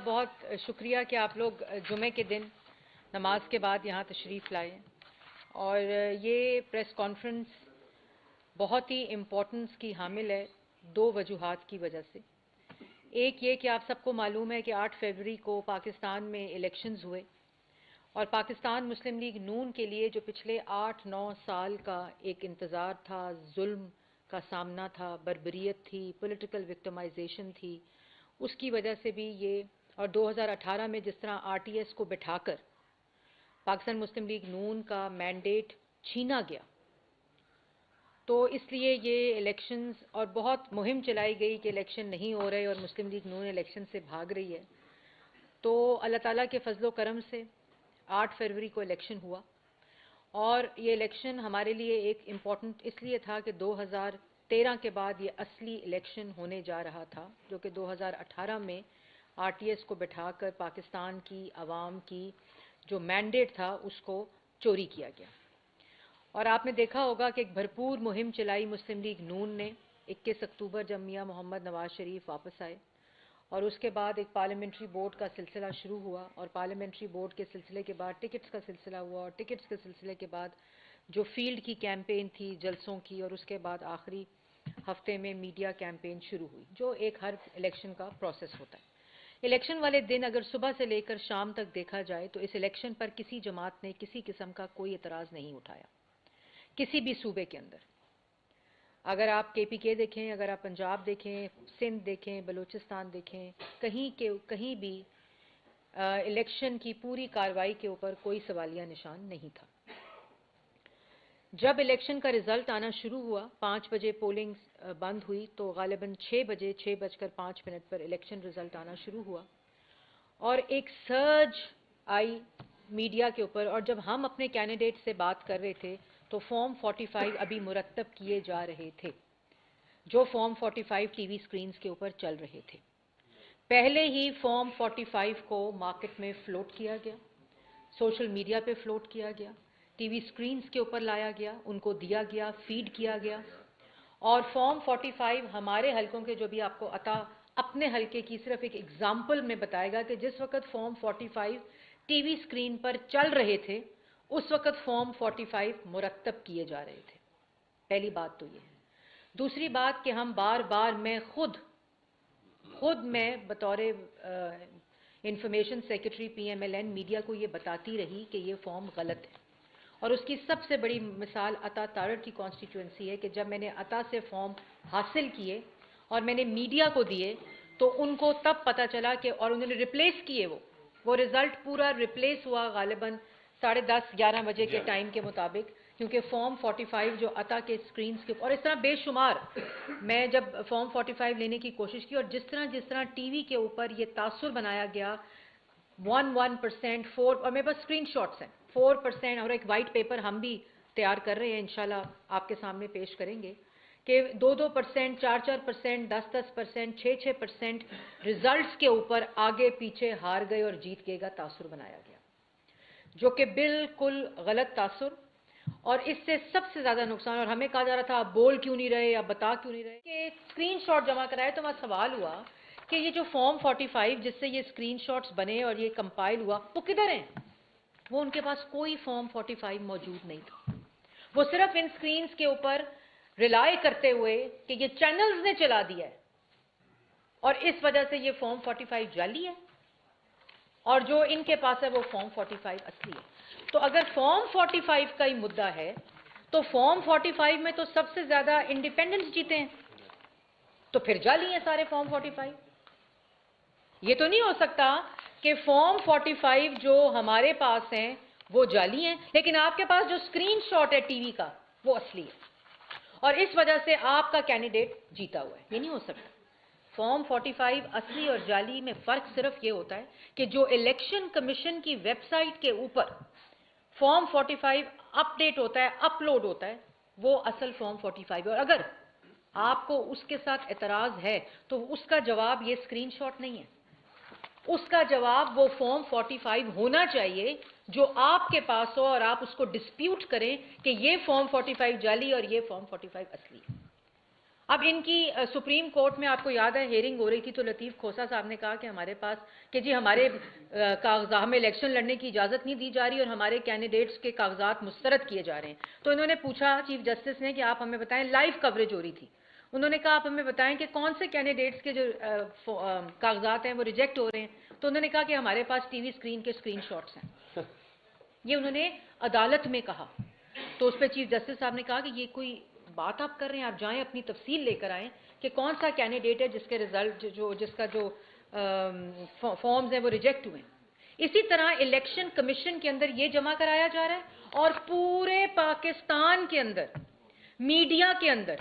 بہت شکریہ کہ آپ لوگ جمعے کے دن نماز کے بعد یہاں تشریف لائے اور یہ پریس کانفرنس بہت ہی امپورٹنس کی حامل ہے دو وجوہات کی وجہ سے۔ ایک یہ کہ آپ سب کو معلوم ہے کہ 8 فروری کو پاکستان میں الیکشنز ہوئے اور پاکستان مسلم لیگ نون کے لیے جو پچھلے 8-9 سال کا ایک انتظار تھا، ظلم کا سامنا تھا، بربریت تھی، پولیٹیکل وکٹمائزیشن تھی، اس کی وجہ سے بھی یہ، اور 2018 میں جس طرح RTS کو بٹھا کر پاکستان مسلم لیگ نون کا مینڈیٹ چھینا گیا، تو اس لیے یہ الیکشنز اور بہت مہم چلائی گئی کہ الیکشن نہیں ہو رہے اور مسلم لیگ نون الیکشن سے بھاگ رہی ہے۔ تو اللہ تعالیٰ کے فضل و کرم سے 8 فروری کو الیکشن ہوا اور یہ الیکشن ہمارے لیے ایک امپورٹنٹ اس لیے تھا کہ 2013 کے بعد یہ اصلی الیکشن ہونے جا رہا تھا، جو کہ 2018 میں RTS کو بٹھا کر پاکستان کی عوام کی جو مینڈیٹ تھا اس کو چوری کیا گیا۔ اور آپ نے دیکھا ہوگا کہ ایک بھرپور مہم چلائی مسلم لیگ نون نے 21 اکتوبر جب میاں محمد نواز شریف واپس آئے، اور اس کے بعد ایک پارلیمنٹری بورڈ کا سلسلہ شروع ہوا اور پارلیمنٹری بورڈ کے سلسلے کے بعد ٹکٹس کا سلسلہ ہوا اور ٹکٹس کے سلسلے کے بعد جو فیلڈ کی کیمپین تھی جلسوں کی، اور اس کے بعد آخری ہفتے میں میڈیا کیمپین شروع ہوئی، جو ایک ہر الیکشن کا پروسیس ہوتا ہے۔ الیکشن والے دن اگر صبح سے لے کر شام تک دیکھا جائے تو اس الیکشن پر کسی جماعت نے کسی قسم کا کوئی اعتراض نہیں اٹھایا، کسی بھی صوبے کے اندر۔ اگر آپ KPK دیکھیں، اگر آپ پنجاب دیکھیں، سندھ دیکھیں، بلوچستان دیکھیں، کہیں بھی الیکشن کی پوری کارروائی کے اوپر کوئی سوالیہ نشان نہیں تھا۔ جب الیکشن کا رزلٹ آنا شروع ہوا، 5 بجے پولنگ بند ہوئی، تو غالباً 6 بجے 6:05 پر الیکشن رزلٹ آنا شروع ہوا اور ایک سرج آئی میڈیا کے اوپر، اور جب ہم اپنے کینڈیڈیٹ سے بات کر رہے تھے تو فارم 45 ابھی مرتب کیے جا رہے تھے، جو فارم 45 ٹی وی سکرینز کے اوپر چل رہے تھے۔ پہلے ہی فارم 45 کو مارکیٹ میں فلوٹ کیا گیا، سوشل میڈیا پہ فلوٹ کیا گیا، ٹی وی سکرینز کے اوپر لایا گیا، ان کو دیا گیا، فیڈ کیا گیا، اور فارم 45 ہمارے حلقوں کے جو بھی آپ کو عطا اپنے حلقے کی صرف ایک ایگزامپل میں بتائے گا کہ جس وقت فارم 45 ٹی وی سکرین پر چل رہے تھے اس وقت فارم 45 مرتب کیے جا رہے تھے۔ پہلی بات تو یہ ہے۔ دوسری بات کہ ہم بار بار میں خود بطور انفارمیشن سیکرٹری PMLN میڈیا کو یہ بتاتی رہی کہ یہ فارم غلط ہے، اور اس کی سب سے بڑی مثال عطا تارڑ کی کانسٹیٹوئنسی ہے کہ جب میں نے عطا سے فارم حاصل کیے اور میں نے میڈیا کو دیے تو ان کو تب پتہ چلا کہ، اور انہوں نے ریپلیس کیے، وہ رزلٹ پورا ریپلیس ہوا غالباً 10:30-11 بجے کے ٹائم کے مطابق، کیونکہ فارم 45 جو عطا کے سکرینز کے، اور اس طرح بے شمار میں جب فارم 45 لینے کی کوشش کی، اور جس طرح ٹی وی کے اوپر یہ تاثر بنایا گیا 1% 4، اور میرے پاس اسکرین شاٹس ہیں، 4%، اور ایک وائٹ پیپر ہم بھی تیار کر رہے ہیں، انشاءاللہ آپ کے سامنے پیش کریں گے کہ 2%، 4%، 10% 6% رزلٹس کے اوپر آگے پیچھے ہار گئے اور جیت گئے کا تاثر بنایا گیا، جو کہ بالکل غلط تاثر۔ اور اس سے سب سے زیادہ نقصان، اور ہمیں کہا جا رہا تھا آپ بول کیوں نہیں رہے، آپ بتا کیوں نہیں رہے، کہ اسکرین شاٹ جمع کرائے، تو میں سوال ہوا کہ یہ جو فارم 45 جس سے یہ اسکرین شاٹس بنے اور یہ کمپائل ہوا، وہ کدھر ہیں؟ وہ ان کے پاس کوئی فارم 45 موجود نہیں تھا، وہ صرف ان اسکرینز کے اوپر ریلائی کرتے ہوئے کہ یہ چینلز نے چلا دیا ہے، اور اس وجہ سے یہ فارم 45 جعلی ہے، اور جو ان کے پاس ہے وہ فارم 45 اصلی ہے۔ تو اگر فارم 45 کا ہی مدعا ہے تو فارم 45 میں تو سب سے زیادہ انڈیپینڈنس جیتے ہیں، تو پھر جعلی ہیں سارے فارم 45۔ یہ تو نہیں ہو سکتا کہ فارم 45 جو ہمارے پاس ہیں وہ جعلی ہیں، لیکن آپ کے پاس جو اسکرین شاٹ ہے ٹی وی کا وہ اصلی ہے، اور اس وجہ سے آپ کا کینڈیڈیٹ جیتا ہوا ہے۔ یہ نہیں ہو سکتا۔ فارم 45 اصلی اور جعلی میں فرق صرف یہ ہوتا ہے کہ جو الیکشن کمیشن کی ویب سائٹ کے اوپر فارم 45 اپڈیٹ ہوتا ہے، اپلوڈ ہوتا ہے، وہ اصل فارم 45 ہے، اور اگر آپ کو اس کے ساتھ اعتراض ہے تو اس کا جواب یہ اسکرین شاٹ نہیں ہے، اس کا جواب وہ فارم 45 ہونا چاہیے جو آپ کے پاس ہو، اور آپ اس کو ڈسپیوٹ کریں کہ یہ فارم 45 جعلی اور یہ فارم 45 اصلی ہے۔ اب ان کی سپریم کورٹ میں آپ کو یاد ہے ہیئرنگ ہو رہی تھی تو لطیف کھوسہ صاحب نے کہا کہ ہمارے پاس کہ جی ہمارے کاغذات ہمیں الیکشن لڑنے کی اجازت نہیں دی جا رہی اور ہمارے کینڈیڈیٹس کے کاغذات مسترد کیے جا رہے ہیں. تو انہوں نے پوچھا چیف جسٹس نے کہ آپ ہمیں بتائیں, لائیو کوریج ہو رہی تھی, انہوں نے کہا آپ ہمیں بتائیں کہ کون سے کینڈیڈیٹس کے جو کاغذات ہیں وہ ریجیکٹ ہو رہے ہیں. تو انہوں نے کہا کہ ہمارے پاس ٹی وی اسکرین کے اسکرین شاٹس ہیں. یہ انہوں نے عدالت میں کہا. تو اس پہ چیف جسٹس صاحب نے کہا کہ یہ کوئی بات آپ کر رہے ہیں, آپ جائیں اپنی تفصیل لے کر آئیں کہ کون سا کینڈیڈیٹ ہے جس کے رزلٹ جس کا جو فارمز ہیں وہ ریجیکٹ ہوئے ہیں. اسی طرح الیکشن کمیشن کے اندر یہ جمع کرایا جا رہا ہے اور پورے پاکستان کے اندر میڈیا کے اندر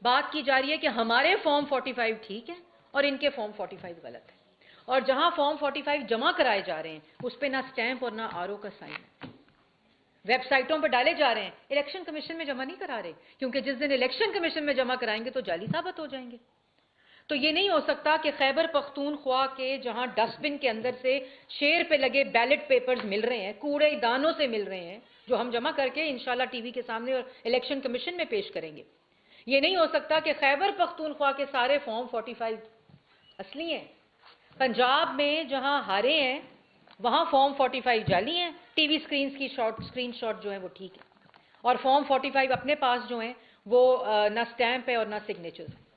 بات کی جا رہی ہے کہ ہمارے فارم 45 ٹھیک ہے اور ان کے فارم 45 غلط ہے. اور جہاں فارم 45 جمع کرائے جا رہے ہیں اس پہ نہ سٹیمپ اور نہ آر او کا سائن ہے. ویب سائٹوں پہ ڈالے جا رہے ہیں, الیکشن کمیشن میں جمع نہیں کرا رہے, کیونکہ جس دن الیکشن کمیشن میں جمع کرائیں گے تو جعلی ثابت ہو جائیں گے. تو یہ نہیں ہو سکتا کہ خیبر پختونخوا کے جہاں ڈسٹ بن کے اندر سے شیر پہ لگے بیلٹ پیپرز مل رہے ہیں, کوڑے دانوں سے مل رہے ہیں, جو ہم جمع کر کے انشاءاللہ ٹی وی کے سامنے اور الیکشن کمیشن میں پیش کریں گے. یہ نہیں ہو سکتا کہ خیبر پختونخوا کے سارے فارم 45 اصلی ہیں, پنجاب میں جہاں ہارے ہیں وہاں فارم 45 جعلی ہیں, ٹی وی اسکرینز کی اسکرین شاٹ جو ہیں وہ ٹھیک ہے, اور فارم 45 اپنے پاس جو ہیں وہ نہ سٹیمپ ہے اور نہ سگنیچرز ہیں.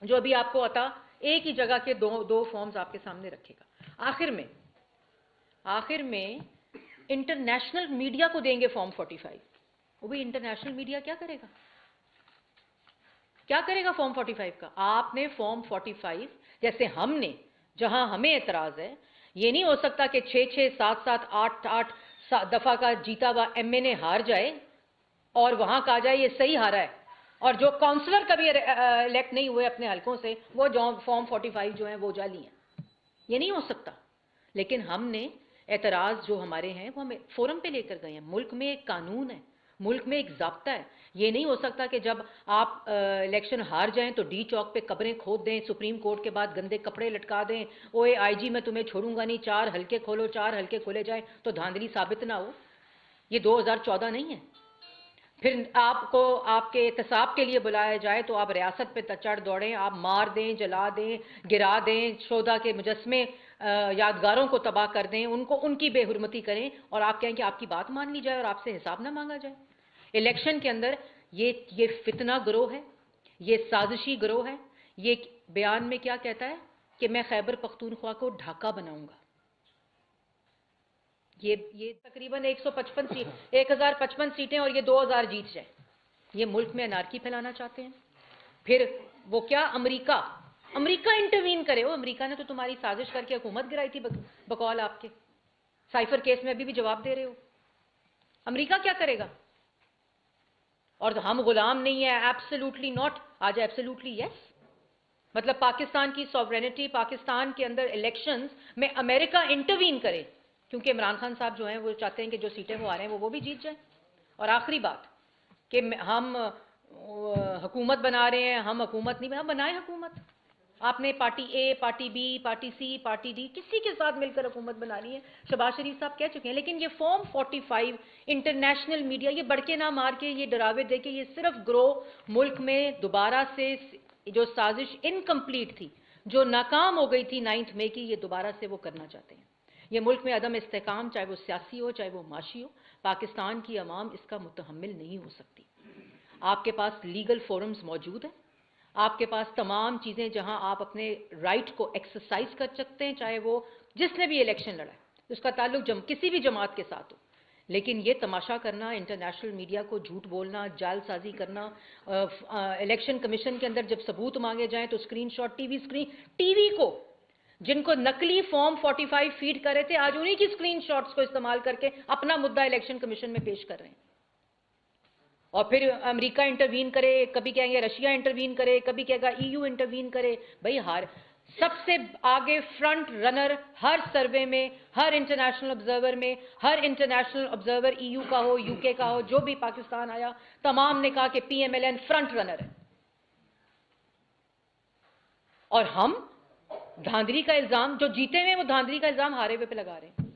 جو ابھی آپ کو عطا ایک ہی جگہ کے دو فارمز آپ کے سامنے رکھے گا. آخر میں انٹرنیشنل میڈیا کو دیں گے فارم 45. وہ بھی انٹرنیشنل میڈیا کیا کرے گا؟ کیا کرے گا فارم 45 کا؟ آپ نے فارم 45 جیسے ہم نے, جہاں ہمیں اعتراض ہے, یہ نہیں ہو سکتا کہ 6 7 8 دفعہ کا جیتا ہوا ایم این اے ہار جائے اور وہاں کہا جائے یہ صحیح ہارا ہے, اور جو کاؤنسلر کبھی الیکٹ نہیں ہوئے اپنے حلقوں سے وہ فارم 45 جو ہیں وہ جعلی ہیں. یہ نہیں ہو سکتا. لیکن ہم نے اعتراض جو ہمارے ہیں وہ ہمیں فورم پہ لے کر گئے ہیں. ملک میں ایک قانون ہے, ملک میں ایک ضابطہ ہے. یہ نہیں ہو سکتا کہ جب آپ الیکشن ہار جائیں تو ڈی چوک پہ قبریں کھود دیں, سپریم کورٹ کے بعد گندے کپڑے لٹکا دیں, اوے آئی جی میں تمہیں چھوڑوں گا نہیں, 4 حلقے کھولو, 4 حلقے کھولے جائیں تو دھاندلی ثابت نہ ہو. یہ 2014 نہیں ہے. پھر آپ کو آپ کے احتساب کے لیے بلایا جائے تو آپ ریاست پہ چڑھ دوڑیں, آپ مار دیں, جلا دیں, گرا دیں, شہداء کے مجسمے یادگاروں کو تباہ کر دیں, ان کی بے حرمتی کریں, اور آپ کہیں کہ آپ کی بات مان لی جائے اور آپ سے حساب نہ مانگا جائے. الیکشن کے اندر یہ فتنہ گروہ ہے, یہ سازشی گروہ ہے. یہ بیان میں کیا کہتا ہے کہ میں خیبر پختونخوا کو ڈھاکہ بناؤں گا. یہ تقریباً 1055 سیٹیں اور یہ 2000 جیت جائیں. یہ ملک میں انارکی پھیلانا چاہتے ہیں. پھر وہ کیا امریکہ انٹروین کرے. وہ امریکہ نے تو تمہاری سازش کر کے حکومت گرائی تھی بقول آپ کے. سائفر کیس میں ابھی بھی جواب دے رہے ہو. امریکہ کیا کرے گا؟ اور ہم غلام نہیں ہیں. Absolutely not. آج ایبسلیوٹلی یس. مطلب پاکستان کی سوورینٹی, پاکستان کے اندر الیکشنز میں امریکہ انٹروین کرے, کیونکہ عمران خان صاحب جو ہیں وہ چاہتے ہیں کہ جو سیٹیں وہ آ رہے ہیں وہ بھی جیت جائیں. اور آخری بات کہ ہم حکومت بنا رہے ہیں, ہم حکومت نہیں بنائیں حکومت. آپ نے party A, party B, party C, party D, کسی کے ساتھ مل کر حکومت بنا لی ہے. شہباز شریف صاحب کہہ چکے ہیں. لیکن یہ فارم 45 انٹرنیشنل میڈیا یہ بڑھ کے نہ مار کے, یہ ڈراوے دے کے, یہ صرف گروہ ملک میں دوبارہ سے جو سازش انکمپلیٹ تھی, جو ناکام ہو گئی تھی 9 مئی کی, یہ دوبارہ سے وہ کرنا چاہتے ہیں. یہ ملک میں عدم استحکام, چاہے وہ سیاسی ہو چاہے وہ معاشی ہو, پاکستان کی عوام اس کا متحمل نہیں ہو سکتی. آپ کے پاس لیگل فورمز موجود ہیں, آپ کے پاس تمام چیزیں جہاں آپ اپنے رائٹ کو ایکسرسائز کر سکتے ہیں, چاہے وہ جس نے بھی الیکشن لڑا ہے اس کا تعلق کسی بھی جماعت کے ساتھ ہو. لیکن یہ تماشا کرنا, انٹرنیشنل میڈیا کو جھوٹ بولنا, جال سازی کرنا, الیکشن کمیشن کے اندر جب ثبوت مانگے جائیں تو اسکرین شاٹ, ٹی وی کو جن کو نقلی فارم 45 فیڈ کر رہے تھے, آج انہی کی اسکرین شاٹس کو استعمال کر کے اپنا مدعا الیکشن کمیشن میں پیش کر رہے ہیں. اور پھر امریکہ انٹروین کرے, کبھی کہیں گے رشیا انٹروین کرے, کبھی کہے گا ای یو انٹروین کرے. بھئی سب سے آگے فرنٹ رنر ہر سروے میں, ہر انٹرنیشنل آبزرور میں, ہر انٹرنیشنل آبزرور ای یو کا ہو, یو کے کا ہو, جو بھی پاکستان آیا, تمام نے کہا کہ پی ایم ایل این فرنٹ رنر ہے. اور ہم دھاندلی کا الزام, جو جیتے ہوئے وہ دھاندلی کا الزام ہارے ہوئے پہ لگا رہے ہیں.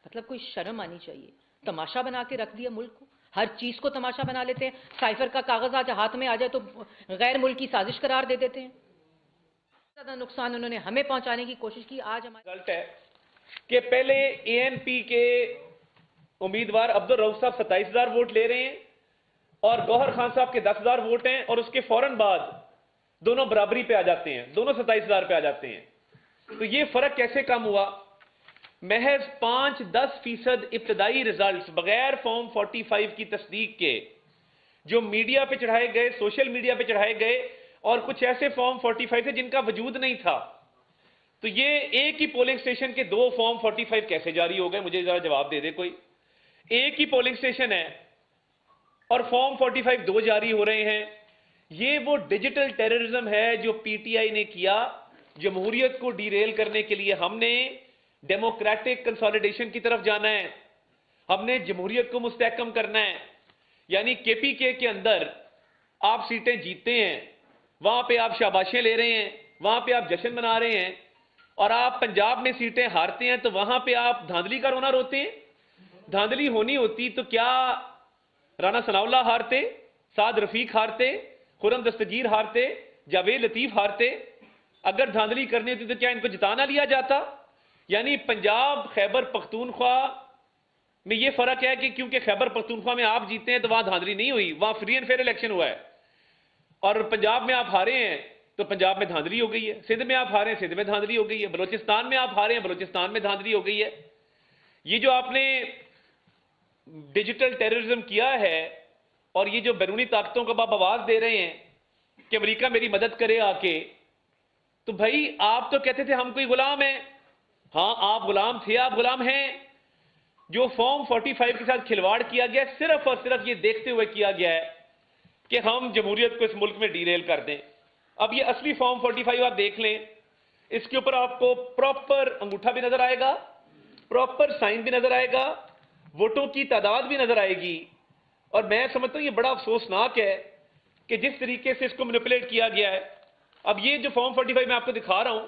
مطلب کوئی شرم آنی چاہیے. تماشا بنا کے رکھ دیا ملک کو. ہر چیز کو تماشا بنا لیتے ہیں. سائفر کا کاغذ آج ہاتھ میں آ جائے تو غیر ملکی سازش قرار دے دیتے ہیں. زیادہ نقصان انہوں نے ہمیں پہنچانے کی کوشش کی. آج ہمارا رزلٹ ہے کہ پہلے اے این پی کے امیدوار عبدالرؤف صاحب 27,000 ووٹ لے رہے ہیں اور گوہر خان صاحب کے 10,000 ووٹ ہیں, اور اس کے فوراً بعد دونوں برابری پہ آ جاتے ہیں, دونوں 27,000 پہ آ جاتے ہیں. تو یہ فرق کیسے کم ہوا؟ محض 5-10% ابتدائی ریزلٹس بغیر فارم 45 کی تصدیق کے جو میڈیا پہ چڑھائے گئے, سوشل میڈیا پہ چڑھائے گئے, اور کچھ ایسے فارم 45 تھے جن کا وجود نہیں تھا. تو یہ ایک ہی پولنگ سٹیشن کے 2 فارم 45 کیسے جاری ہو گئے؟ مجھے ذرا جواب دے دے کوئی. ایک ہی پولنگ سٹیشن ہے اور فارم 45 2 جاری ہو رہے ہیں. یہ وہ ڈیجیٹل ٹیررزم ہے جو پی ٹی آئی نے کیا. جمہوریت کو ڈیریل کرنے کے لیے ہم نے ڈیموکریٹک کنسالیڈیشن کی طرف جانا ہے, ہم نے جمہوریت کو مستحکم کرنا ہے. یعنی کے پی کے اندر آپ سیٹیں جیتتے ہیں, وہاں پہ آپ شاباشیں لے رہے ہیں, وہاں پہ آپ جشن منا رہے ہیں, اور آپ پنجاب میں سیٹیں ہارتے ہیں تو وہاں پہ آپ دھاندلی کا رونا روتے ہیں. دھاندلی ہونی ہوتی تو کیا رانا ثناء اللہ ہارتے, سعد رفیق ہارتے, خرم دستگیر ہارتے, جاوید لطیف ہارتے؟ اگر دھاندلی کرنی ہوتی تو کیا ان کو جتانا لیا جاتا؟ یعنی پنجاب خیبر پختونخوا میں یہ فرق ہے کہ کیونکہ خیبر پختونخوا میں آپ جیتے ہیں تو وہاں دھاندلی نہیں ہوئی, وہاں فری اینڈ فیئر الیکشن ہوا ہے. اور پنجاب میں آپ ہارے ہیں تو پنجاب میں دھاندلی ہو گئی ہے, سندھ میں آپ ہارے ہیں سندھ میں دھاندلی ہو گئی ہے, بلوچستان میں آپ ہارے ہیں بلوچستان میں دھاندلی ہو گئی ہے. یہ جو آپ نے ڈیجیٹل ٹیررزم کیا ہے اور یہ جو بیرونی طاقتوں کو آپ آواز دے رہے ہیں کہ امریکہ میری مدد کرے آ کے, تو بھائی آپ تو کہتے تھے ہم کوئی غلام ہیں. ہاں آپ غلام تھے, آپ غلام ہیں. جو فارم 45 کے ساتھ کھلواڑ کیا گیا صرف اور صرف یہ دیکھتے ہوئے کیا گیا ہے کہ ہم جمہوریت کو اس ملک میں ڈیریل کر دیں. اب یہ اصلی فارم 45 آپ دیکھ لیں, اس کے اوپر آپ کو پراپر انگوٹھا بھی نظر آئے گا, پراپر سائن بھی نظر آئے گا, ووٹوں کی تعداد بھی نظر آئے گی. اور میں سمجھتا ہوں یہ بڑا افسوسناک ہے کہ جس طریقے سے اس کو مینیپولیٹ کیا گیا ہے. اب یہ جو فارم 45 میں آپ کو دکھا رہا ہوں,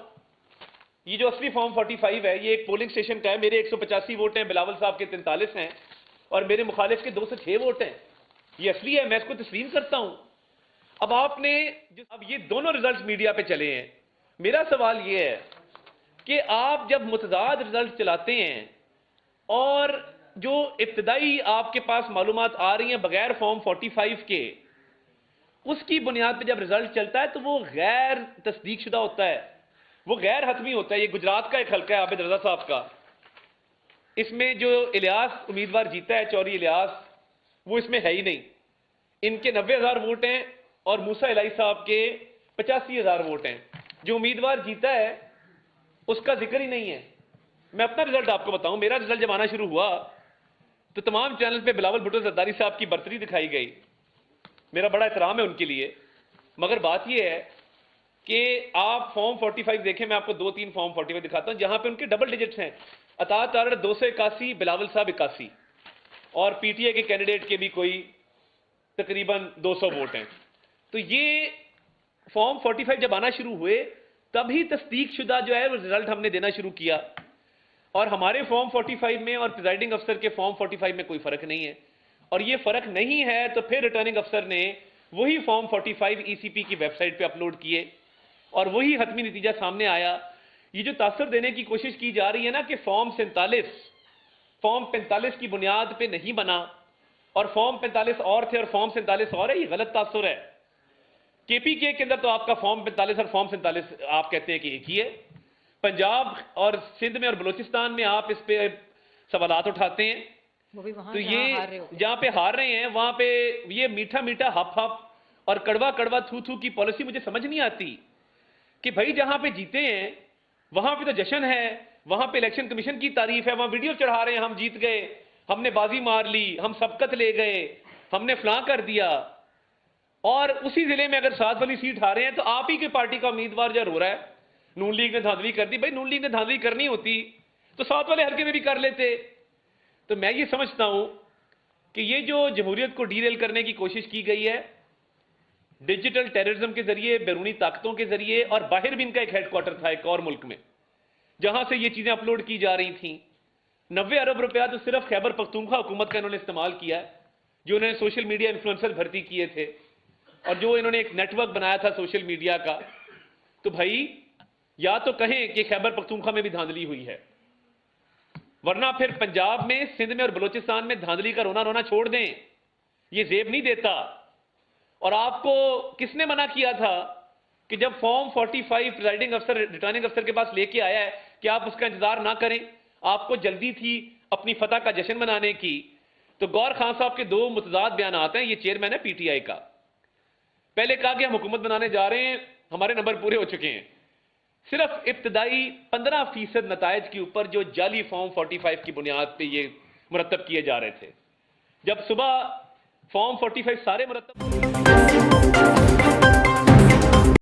یہ جو اصلی فارم 45 ہے یہ ایک پولنگ سٹیشن کا ہے. میرے 185 ووٹ ہیں, بلاول صاحب کے 43 ہیں, اور میرے مخالف کے 206 ووٹ ہیں. یہ اصلی ہے, میں اس کو تسلیم کرتا ہوں. اب آپ نے اب یہ دونوں ریزلٹس میڈیا پہ چلے ہیں. میرا سوال یہ ہے کہ آپ جب متضاد ریزلٹ چلاتے ہیں اور جو ابتدائی آپ کے پاس معلومات آ رہی ہیں بغیر فارم 45 کے, اس کی بنیاد پہ جب ریزلٹ چلتا ہے تو وہ غیر تصدیق شدہ ہوتا ہے, وہ غیر حتمی ہوتا ہے. یہ گجرات کا ایک حلقہ ہے عابد رضا صاحب کا, اس میں جو الیاس امیدوار جیتا ہے, چوری الیاس, وہ اس میں ہے ہی نہیں. ان کے 90,000 ووٹ ہیں اور موسیٰ الہی صاحب کے 85,000 ووٹ ہیں. جو امیدوار جیتا ہے اس کا ذکر ہی نہیں ہے. میں اپنا رزلٹ آپ کو بتاؤں, میرا رزلٹ جب آنا شروع ہوا تو تمام چینل پہ بلاول بھٹو زرداری صاحب کی برتری دکھائی گئی. میرا بڑا احترام ہے ان کے لیے, مگر بات یہ ہے کہ آپ فارم 45 دیکھیں. میں آپ کو 2-3 فارم 45 دکھاتا ہوں جہاں پہ ان کے ڈبل ڈیجٹس ہیں. اطاعت تارڑ 281, بلاول صاحب 81, اور پی ٹی اے کے کینڈیڈیٹ کے بھی کوئی تقریباً 200 ووٹ ہیں. تو یہ فارم 45 جب آنا شروع ہوئے تبھی تصدیق شدہ جو ہے وہ رزلٹ ہم نے دینا شروع کیا. اور ہمارے فارم 45 میں اور پریزائڈنگ افسر کے فارم 45 میں کوئی فرق نہیں ہے. اور یہ فرق نہیں ہے تو پھر ریٹرننگ افسر نے وہی فارم 45 ای سی پی کی ویب سائٹ پہ اپلوڈ کیے اور وہی حتمی نتیجہ سامنے آیا. یہ جو تاثر دینے کی کوشش کی جا رہی ہے نا کہ فارم 45 کی بنیاد پہ نہیں بنا اور فارم 45 اور تھے اور فارم 47 اور ہے, یہ غلط تاثر ہے. کے پی کے اندر تو آپ کا فارم 45 اور فارم 47 آپ کہتے ہیں کہ ایک ہی ہے. پنجاب اور سندھ میں اور بلوچستان میں آپ اس پہ سوالات اٹھاتے ہیں. تو یہ جہاں پہ ہار رہے ہیں وہاں پہ یہ میٹھا میٹھا ہپ ہپ اور کڑوا کڑوا تھو تھو کی پالیسی مجھے سمجھ نہیں آتی کہ بھائی جہاں پہ جیتے ہیں وہاں پہ تو جشن ہے, وہاں پہ الیکشن کمیشن کی تعریف ہے, وہاں ویڈیو چڑھا رہے ہیں ہم جیت گئے, ہم نے بازی مار لی, ہم سبقت لے گئے, ہم نے فلاں کر دیا. اور اسی ضلع میں اگر 7 والی سیٹ ہارے ہیں تو آپ ہی کی پارٹی کا امیدوار جو رو رہا ہے نون لیگ نے دھاندلی کر دی. بھائی نون لیگ نے دھاندلی کرنی ہوتی تو 7 والے حلقے میں بھی کر لیتے. تو میں یہ سمجھتا ہوں کہ یہ جو جمہوریت کو ڈیریل کرنے کی کوشش کی گئی ہے ڈیجیٹل ٹیررزم کے ذریعے, بیرونی طاقتوں کے ذریعے, اور باہر بھی ان کا ایک ہیڈ کوارٹر تھا ایک اور ملک میں جہاں سے یہ چیزیں اپلوڈ کی جا رہی تھیں. 90 ارب روپیہ تو صرف خیبر پختونخوا حکومت کا انہوں نے استعمال کیا ہے جو انہوں نے سوشل میڈیا انفلوئنسر بھرتی کیے تھے اور جو انہوں نے ایک نیٹ ورک بنایا تھا سوشل میڈیا کا، تو بھائی یا تو کہیں کہ خیبر پختونخوا میں بھی دھاندلی ہوئی ہے، ورنہ پھر پنجاب میں، سندھ میں اور بلوچستان میں دھاندلی کا رونا رونا چھوڑ دیں، یہ زیب نہیں دیتا۔ اور آپ کو کس نے منع کیا تھا کہ جب فارم 45 پریزائڈنگ افسر ریٹرننگ افسر کے پاس لے کے آیا ہے کہ آپ اس کا انتظار نہ کریں، آپ کو جلدی تھی اپنی فتح کا جشن منانے کی؟ تو گور خان صاحب کے دو متضاد بیانات ہیں، یہ چیئرمین ہے پی ٹی آئی کا۔ پہلے کہا کہ ہم حکومت بنانے جا رہے ہیں، ہمارے نمبر پورے ہو چکے ہیں، صرف ابتدائی 15% نتائج کے اوپر جو جعلی فارم 45 کی بنیاد پہ یہ مرتب کیے جا رہے تھے، جب صبح فارم 45 سارے مرتب